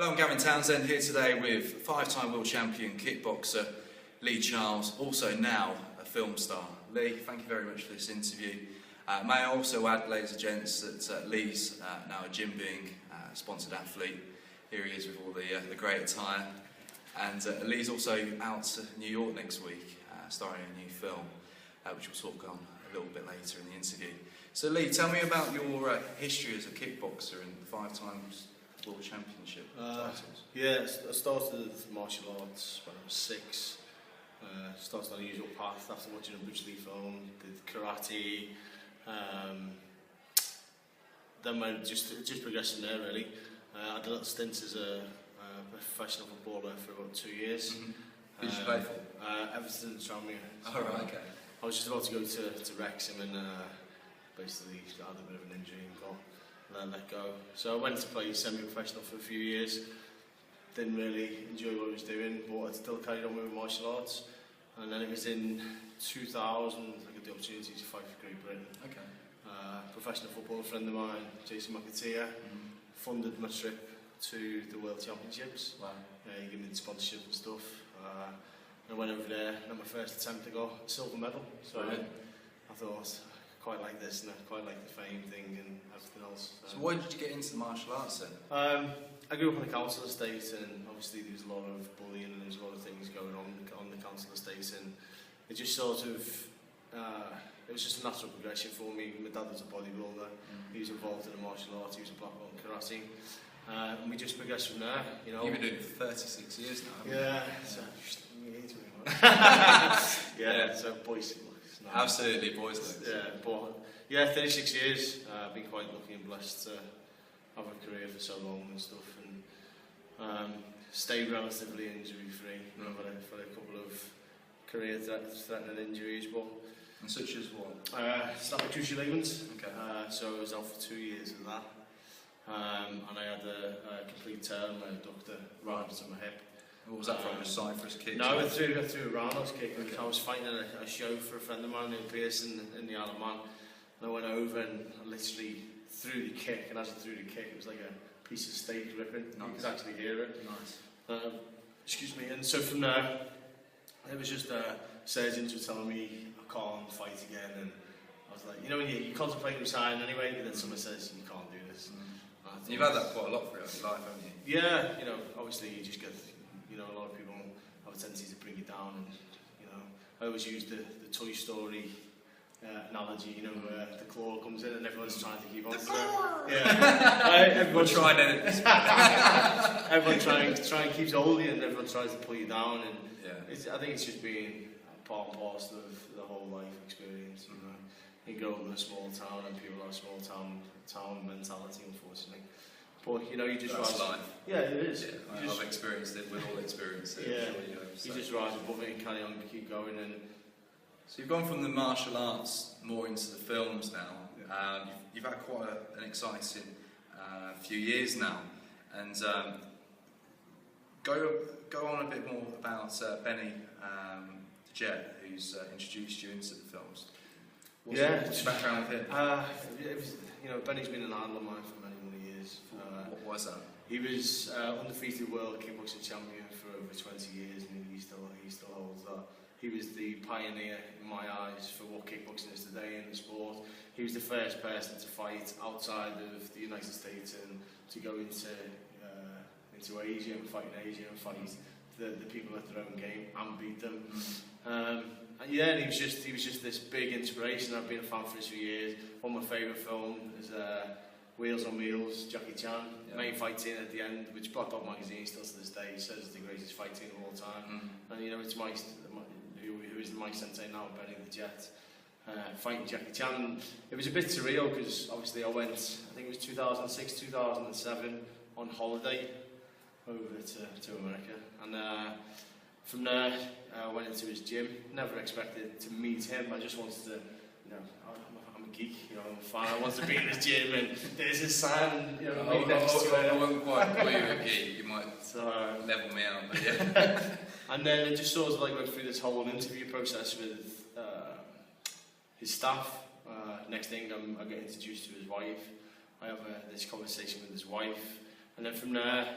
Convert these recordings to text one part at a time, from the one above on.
Hello, I'm Gavin Townsend here today with five-time world champion kickboxer Lee Charles, also now a film star. Lee, thank you very much for this interview. May I also add, ladies and gents, that Lee's now a gym being sponsored athlete. Here he is with all the great attire. And Lee's also out to New York next week, starring in a new film, which we'll talk on a little bit later in the interview. So Lee, tell me about your history as a kickboxer and 5 times world championship titles. Yeah, I started martial arts when I was 6. Started on the usual path after watching a Bruce Lee film, did karate, then went just progressed from there really. I did a little stint as a professional footballer for about 2 years. Mm-hmm. Who did you play for? Everton and Tranmere. Oh, right, okay. I was just about to go to Wrexham and basically had a bit of an injury and got let go. So I went to play semi-professional for a few years. Didn't really enjoy what I was doing, but I still carried on with martial arts. And then it was in 2000 I got the opportunity to fight for Great Britain. Okay. Professional footballer friend of mine, Jason McAteer, funded my trip to the World Championships. Wow. He gave me the sponsorship and stuff. I went over there, and at my first attempt I got a silver medal. So I thought, I quite like this, and I quite like the fame thing and everything else. So why did you get into the martial arts then? I grew up on the council estate, and obviously there was a lot of bullying and there was a lot of things going on the council estate, and it just sort of, it was just a natural progression for me. My dad was a bodybuilder, he was involved in the martial arts, he was a black belt in karate, and we just progressed from there, you know. You've been doing it for 36 years now, haven't you? Yeah, so, yeah, so boys. Absolutely, boys legs. Yeah, but yeah, 36 years. I've been quite lucky and blessed to have a career for so long and stuff, and stayed relatively injury-free. For a couple of career-threatening injuries, but. And such as what? Snapped cruciate ligaments. Okay. So I was out for 2 years of that, and I had a complete tear in my adductor right to my hip. What was that from? A cypress kick? No, I threw a roundhouse kick. Okay. I was fighting a show for a friend of mine in Pearson in the Isle of Man, and I went over and I literally threw the kick, and as I threw the kick it was like a piece of steak ripping. Nice. You could actually hear it. Nice. Excuse me. And so from there it was just surgeons were telling me I can't fight again, and I was like, you know, when you contemplate resigning anyway, but then someone says you can't do this. You've had that quite a lot throughout your life, haven't you? Yeah, you know, obviously you just get, you know, a lot of people have a tendency to bring you down, and you know, I always use the Toy Story analogy, you know, where the claw comes in and everyone's trying to keep on to it. Yeah, everyone trying to. Everyone trying keeps hold of you, and everyone tries to pull you down, and I think it's just being part and parcel of the whole life experience. You know, you grow up in a small town, and people have a small town mentality, unfortunately. But you know, you just That's rise. life. Yeah, it is. Yeah, I've experienced it. We've all experienced it. Yeah, sure, you know, so. You just rise above it and carry on, keep going. And so you've gone from the martial arts more into the films now. Yeah. You've had quite an exciting few years now, and go on a bit more about Benny the Jet, who's introduced you into the films. What's your background with him? You know, Benny's been an idol of mine for many years. What was that? He was undefeated world kickboxing champion for over 20 years, and he still holds that. He was the pioneer in my eyes for what kickboxing is today in the sport. He was the first person to fight outside of the United States and to go into Asia and fight in Asia and fight the people at their own game and beat them. And yeah, and he was just this big inspiration. I've been a fan for a few years. One of my favourite films is Wheels on Wheels, Jackie Chan, main fight scene at the end, which Black Dog magazine still to this day says is the greatest fight scene of all time. And you know, it's Mike, who is the Mike Sensei now, Benny the Jet, fighting Jackie Chan. It was a bit surreal because obviously I went, I think it was 2006, 2007, on holiday over to America, and from there I went into his gym. Never expected to meet him. I just wanted to, you know, I'm a geek, you know, I'm a fan. I wanted to be in his gym, and there's his sign, you know, next to it. I wouldn't quite call you a geek. You might level me out, but yeah. And then it just sort of like went through this whole interview process with his staff. Next thing, I get introduced to his wife. I have this conversation with his wife, and then from there,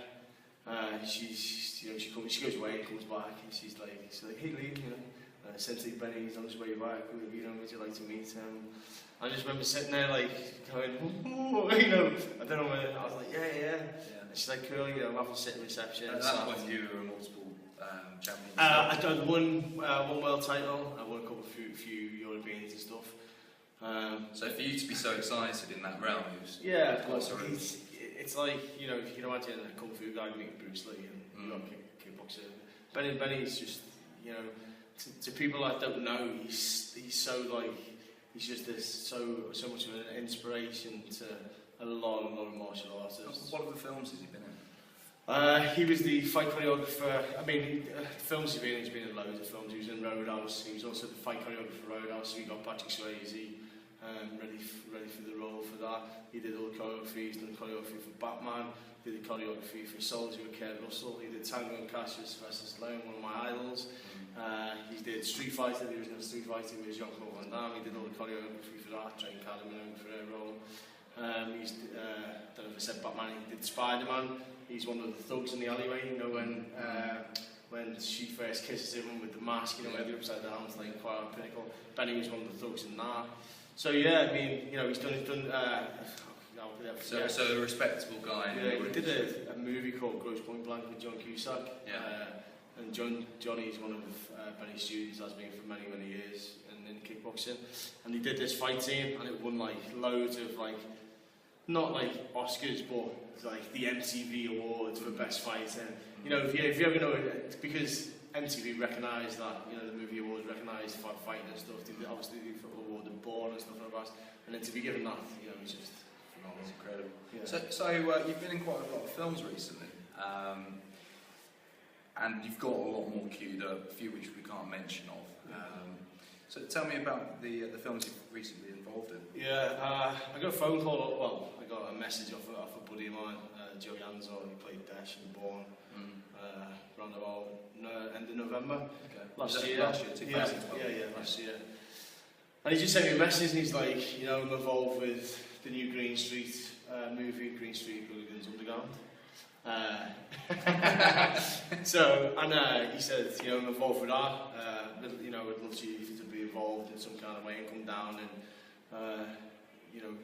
She goes away and comes back, and she's like, hey Lee, Essentially Benny's on his way back, would you like to meet him? I just remember sitting there like going, ooh, I don't know where, I was like, yeah. And she's like, cool, I'm having to sit in reception. At that point you were a multiple champion. I'd done one world title, I won a couple of few Europeans and stuff. So for you to be so excited in that realm, it was of course. It's like, if you can imagine a kung fu guy meeting Bruce Lee and you've got a kickboxer. Benny's just, to people that don't know, he's so like, he's just so much of an inspiration to a lot of martial artists. What other films has he been in? He was the fight choreographer. I mean, films he's been in loads of films. He was in Roadhouse. He was also the fight choreographer for Roadhouse. So we got Patrick Swayze ready for the role for that. He did all the choreography. He's done the choreography for Batman. He did the choreography for Soldier with Kurt Russell. He did Tango and Cash with Sylvester Stallone, one of my idols. He did Street Fighter, the original Street Fighter with Jean-Claude Van Damme. He did all the choreography for that, trained Cadman for their role. He's, don't know if I said Batman, he did Spider-Man. He's one of the thugs in the alleyway, when she first kisses him with the mask, where the upside down, it's like quite a pinnacle. Benny was one of the thugs in that. So yeah, I mean, he's done so a respectable guy. Yeah, he did a movie called Gross Point Blank with John Cusack. And Johnny is one of Benny's students, has been for many years in kickboxing. And he did this fight scene, and it won like loads of like, not like Oscars, but like the MTV Awards for best fight. And if you ever know it, because MTV recognised that, the movie awards recognised fighting and stuff. They obviously awarded Born and stuff like that. And then to be given that, it's just phenomenal. It's incredible. Yeah. So you've been in quite a lot of films recently, and you've got a lot more queued up, a few which we can't mention of. So tell me about the films you've recently involved in. Yeah, I got a phone call. Well, I got a message off a buddy of mine, Joe Yanzo. He played Dash in Born. Around about end of November last year. Last year, 2012. Yeah, last year. And he just sent me a message, and he's like, I'm involved with the new Green Street movie, Green Street Hooligans Underground. He said, I'm involved with that. I'd love you to be involved in some kind of way and come down and,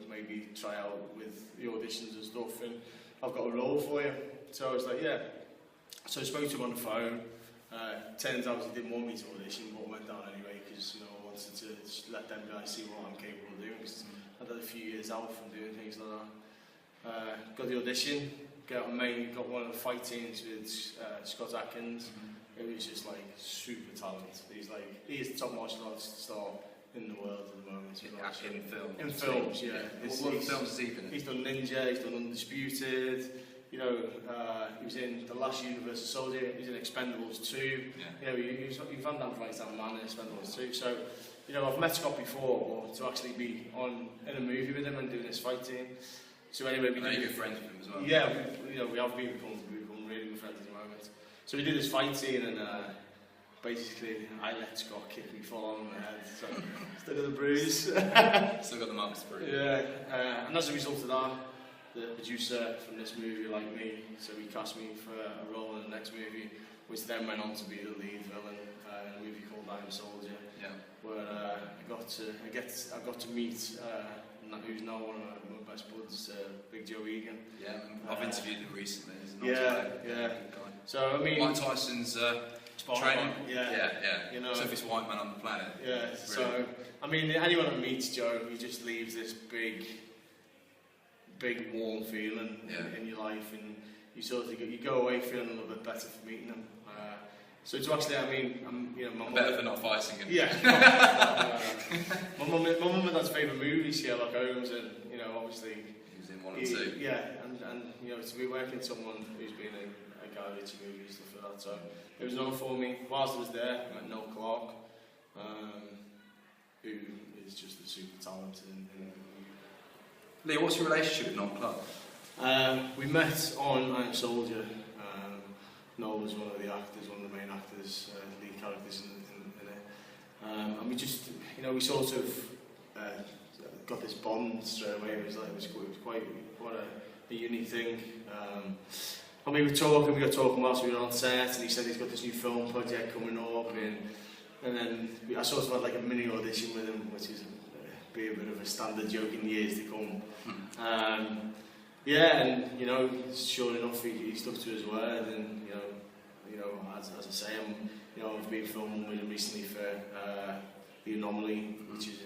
maybe try out with the auditions and stuff. And I've got a role for you. So I was like, yeah. So I spoke to him on the phone. Turns out he didn't want me to audition, but I went down anyway because I wanted to just let them guys see what I'm capable of doing. Cause I'd had a few years out from doing things like that. Got the audition, got one of the fight teams with Scott Atkins. It was just like super talent. He is the top martial arts star in the world at the moment. In film. In films, yeah. What films has he been in? He's done Ninja. He's done Undisputed. He was in The Last Universal Soldier, he was in Expendables 2, he was Van Damme's right-hand man in Expendables 2, so, I've met Scott before, but to actually be in a movie with him and doing this fight team, so anyway, we did... good friends with him as well. Yeah, we have become really good friends at the moment. So we did this fight scene, and basically, I let Scott kick me full on in the head, so still got the bruise. Still got the marks to bruise. Yeah, and as a result of that, the producer from this movie liked me, so he cast me for a role in the next movie, which then went on to be the lead villain in a movie called I Am Soldier, where I got to meet who's now one of my best buds, Big Joe Egan. Yeah, I've interviewed him recently. Yeah. So I mean, Mike Tyson's training. Yeah. Toughest white man on the planet. Yeah. Brilliant. So I mean, anyone that meets Joe, he just leaves this big warm feeling in your life, and you go away feeling a little bit better for meeting him. So to actually, I mean, my mum... Better for not fighting him. Yeah. My mum and dad's favourite movie, Sherlock Holmes, and obviously he was in 1 and 2. Yeah, and to be working with someone who's been in a Guy Ritchie movie and stuff like that, so it was an honour for me. Whilst I was there, I met Noel Clarke, who is just a super talented. Lee, what's your relationship with Noel Clarke? We met on I Am Soldier. Noel was one of the actors, one of the main actors, lead characters in it. And we just, we sort of got this bond straight away. It was quite a unique thing. And and we got talking whilst we were on set, and he said he's got this new film project coming up, and then I sort of had like a mini audition with him, which is be a bit of a standard joke in the years to come. Yeah, and you know, sure enough, he stuck to his word, and you know, as I say, I've been filming with him recently for The Anomaly, which is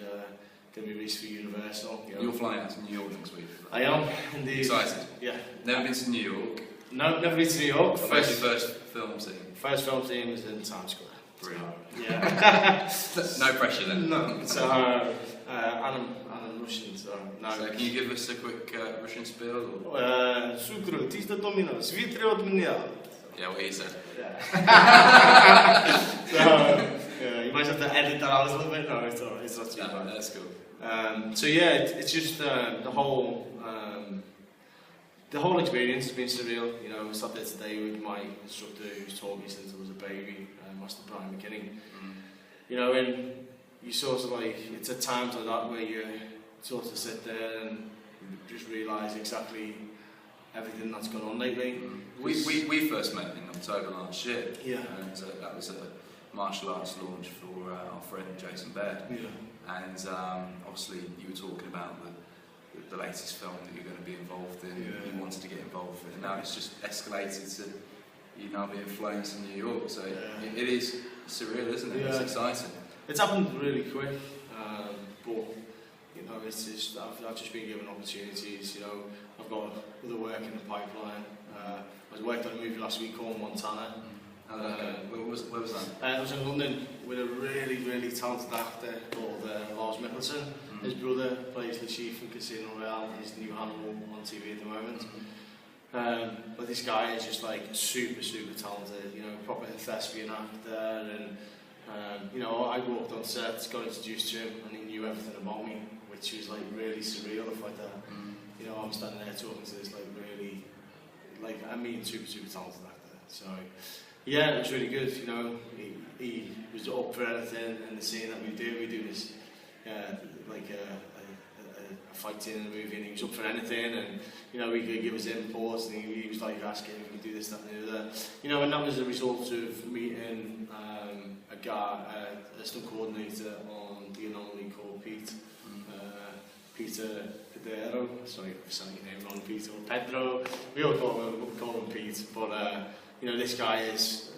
going to be released for Universal. You're flying out to New York next week. I am, indeed. Excited? Yeah. Never been to New York? No, never been to New York. First film scene? First film scene was in Times Square. Brilliant. Yeah. No pressure then? No. So, I'm Russian, so no. So can you give us a quick Russian spiel? Sukro, tista domino, svitri od меня. Yeah, what he said. Yeah. So, you might have to edit that out a little bit. No, it's alright. It's not too bad. That's cool. So yeah, it's just the whole experience has been surreal. You know, I sat there today with my instructor who's taught me since I was a baby, Master Brian McKinney. You know, and you sort of like, it's at times like that where you sort of sit there and just realise exactly everything that's gone on lately. We first met in October last year. Yeah. And that was a martial arts launch for our friend Jason Baird. Yeah. And obviously you were talking about the latest film that you're going to be involved in. Yeah. You wanted to get involved in, and now it's just escalated to you now being flown to New York. So yeah. it is surreal, isn't it? Yeah. It's exciting. It's happened really quick, but you know, it's just I've just been given opportunities. You know, I've got other work in the pipeline. I worked on a movie last week called Montana. Where was that? I was in London with a really talented actor called Lars Mikkelsen. His brother plays the chief in Casino Royale. He's the new Hannibal on TV at the moment. But this guy is just like super talented. You know, proper thespian actor, and you know, I walked on set, got introduced to him, and he knew everything about me, which was like really surreal. The fact that you know, I'm standing there talking to this like really, like I mean, super talented actor. So. Yeah, it was really good. You know, he was up for anything in the scene that we do. We do this like a fight scene in the movie, and he was up for anything. And you know, he could give us input, and he was like asking if we could do this, that, and the other. You know, and that was a result of meeting a guy, a stunt coordinator on The Anomaly called Pete. Peter Pedro. Sorry if I'm saying your name wrong, Peter or Pedro. We all call him Pete, but. You know, this guy is,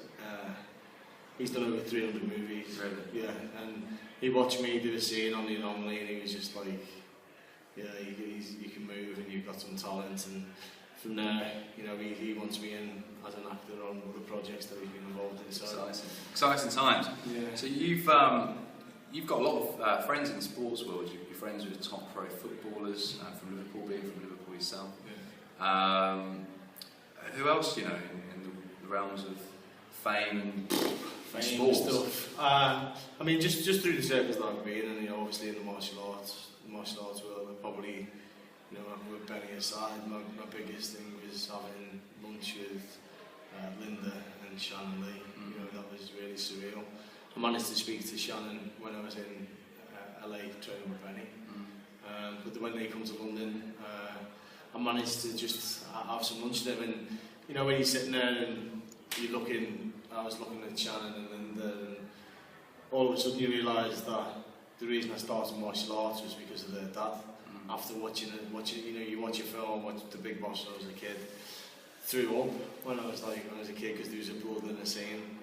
he's done over 300 movies. Really? Yeah, and he watched me do a scene on The Anomaly, and he was just like, yeah, you can move and you've got some talent. And from there, you know, he wants me in as an actor on other projects that we've been involved in. So exciting times. Yeah. So you've got a lot of friends in the sports world. You're friends with top pro footballers from Liverpool, being from Liverpool yourself. Yeah. Who else, you know, in the realms of fame and sports stuff? I mean, just through the circles that I've been, and you know, obviously in the martial arts world, probably, you know, with Benny aside, my biggest thing was having lunch with Linda and Shannon Lee. You know, that was really surreal. I managed to speak to Shannon when I was in LA training with Benny, but when they come to London, I managed to just have some lunch with them. And you know, when you're sitting there and you're looking, I was looking at Shannon and Linda, and all of a sudden you realise that the reason I started martial arts was because of their dad. After watching, you know, you watch a film, watch The Big Boss when I was a kid, threw up when I was a kid because there was a blood in the scene,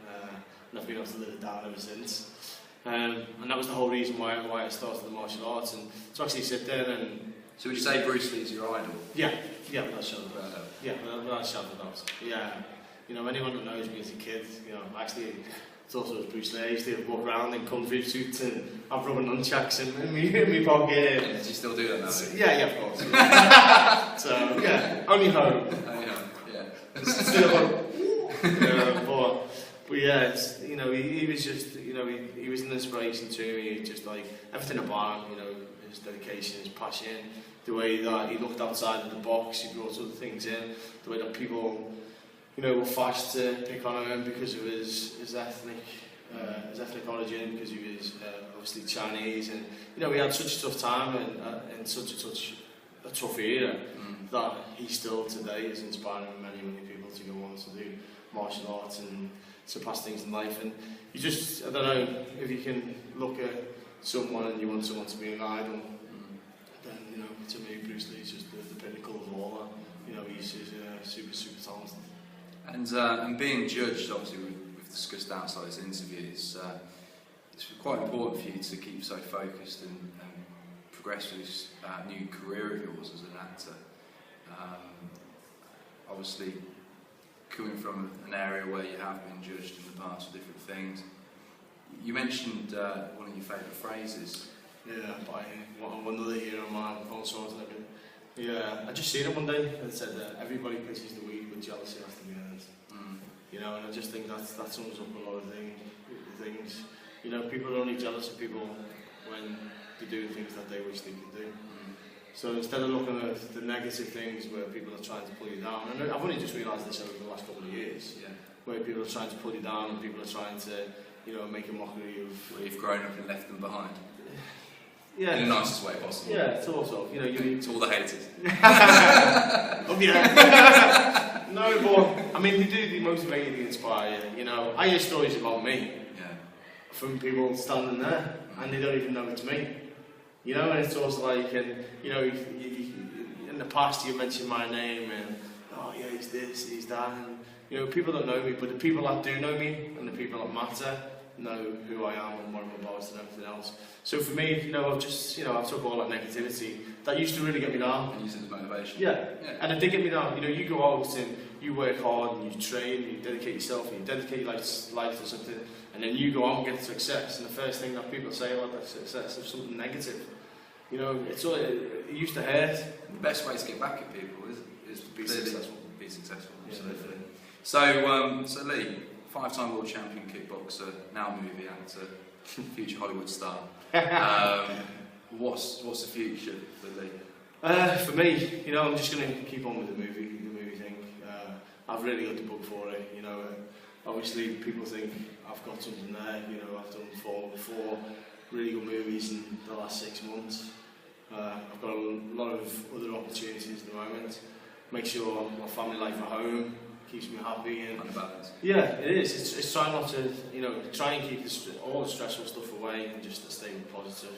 and I've been able to live it down ever since. And that was the whole reason why I started the martial arts, and to actually sit there and. So would you say Bruce Lee's your idol? Yeah, without shadow of a doubt. Yeah, without a shadow of a doubt. Yeah, you know, anyone that knows me as a kid, you know, actually thought it was Bruce Lee. I used to walk around in kung fu suits and have rubber nunchucks in my pocket. Yeah, do you still do that now? So, yeah, of course. So yeah, only home. Yeah. Still home. But yeah, it's, you know, he was just, you know, he was an inspiration to me. Just like everything about him, you know, his dedication, his passion, the way that he looked outside of the box, he brought other things in, the way that people, you know, were fast to pick on him because of his ethnic origin, because he was obviously Chinese, and you know, we had such a tough time and such a tough era that he still today is inspiring many people to go on to do martial arts and surpass things in life. And you just, I don't know, if you can look at someone and you want someone to be an idol, then, you know, to me, Bruce Lee is just the pinnacle of all that. You know, he's super talented. And being judged, obviously, we've discussed outside this interview, it's quite important for you to keep so focused and progress with this new career of yours as an actor. Obviously, coming from an area where you have been judged in the past for different things, you mentioned one of your favourite phrases. Yeah, by another hero of mine, yeah, I just seen it one day and it said that everybody pitches the weed, but jealousy has to be earned. You know, and I just think that sums up a lot of things. You know, people are only jealous of people when they're doing things that they wish they could do. So instead of looking at the negative things where people are trying to pull you down, and I've only just realised this over the last couple of years, where people are trying to pull you down and people are trying to, you know, make a mockery of... Where you've grown up and left them behind. Yeah. In the nicest way possible. Yeah, sort of. You know, to all the haters. Oh yeah. No, but I mean, they motivate you, they inspire you. You know, I hear stories about me from people standing there, and they don't even know it's me. You know, and it's also like, and you know, in the past you mentioned my name, and oh yeah, he's this, he's that, and you know, people don't know me, but the people that do know me and the people that matter know who I am and what I'm about and everything else. So for me, you know, I've took all that negativity that used to really get me down. And use it as motivation. Yeah, and it did get me down. You know, you go out and you work hard and you train, you dedicate yourself and you dedicate your life to something, and then you go out and get success, and the first thing that people say about that success is something negative. You know, it used to hurt. The best way to get back at people is to be successful. Be successful, absolutely. Yeah. So Lee, 5-time world champion kickboxer, now movie actor, future Hollywood star. What's the future for Lee? For me, you know, I'm just going to keep on with the movie thing. I've really got the bug for it. You know, obviously people think I've got something there. You know, I've done four really good movies in the last 6 months. I've got a lot of other opportunities at the moment. Make sure my family life at home keeps me happy and balance. Yeah, it is. It's trying not to, you know, try and keep all the stressful stuff away and just to stay positive.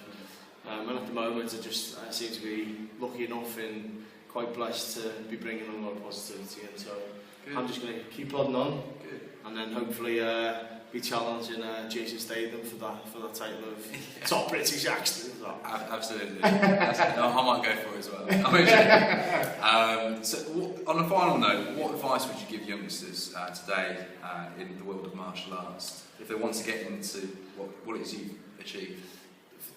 And at the moment, I seem to be lucky enough and quite blessed to be bringing a lot of positivity in. So I'm just going to keep plodding on, and then hopefully be challenging Jason Statham for that title of top British actor. Absolutely. I might go for it as well. So, on a final note, what advice would you give youngsters today in the world of martial arts if they want to get into what it is you've achieved?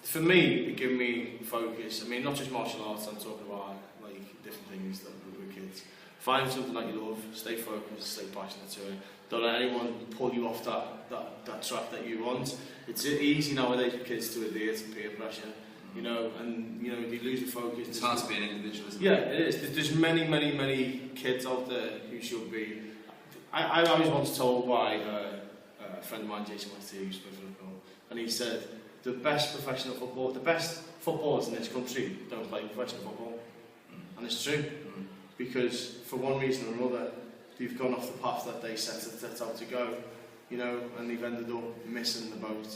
For me, it gave me focus. I mean, not just martial arts. I'm talking about like different things that with kids. Find something that you love. Stay focused. Stay passionate to it. Don't let anyone pull you off that track that you want. It's easy nowadays for kids to adhere to peer pressure, you know, and you know they lose the focus. It's hard to be an individual, isn't it? Yeah, it is. There's many kids out there who should be. I was once told by a friend of mine, Jason West, who's played for Liverpool, and he said the best footballers in this country don't play professional football, and it's true, because for one reason or another, they've gone off the path that they set out to go, you know, and they've ended up missing the boat,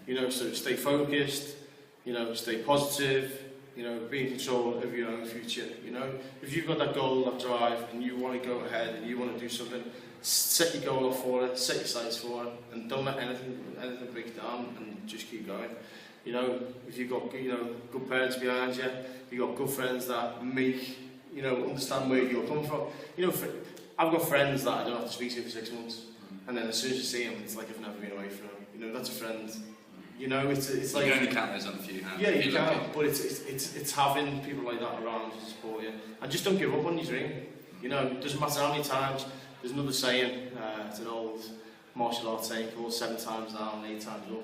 you know. So stay focused, you know, stay positive, you know, be in control of your own future, you know. If you've got that goal, that drive, and you want to go ahead and you want to do something, set your goal up for it, set your sights for it, and don't let anything break you down, and just keep going. You know, if you've got, you know, good parents behind you, you've got good friends that make, you know, understand where you're coming from. You know, I've got friends that I don't have to speak to for 6 months, and then as soon as you see them, it's like I've never been away from them. You know, that's a friend. You know, it's like... You can only count those on a few hands. Yeah, you can, but it's having people like that around to support you. And just don't give up on your dream. You know, it doesn't matter how many times. There's another saying, it's an old martial arts saying called 7 times down, 8 times up.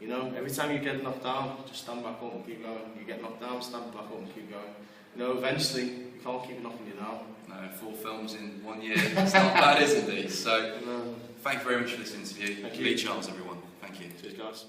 You know, every time you get knocked down, just stand back up and keep going. You get knocked down, stand back up and keep going. You know, eventually, you can't keep knocking you down. No, 4 films in 1 year. It's not bad, is it, Lee? So, thank you very much for this interview. Thank you. Lee Charles, everyone. Thank you. Cheers, guys.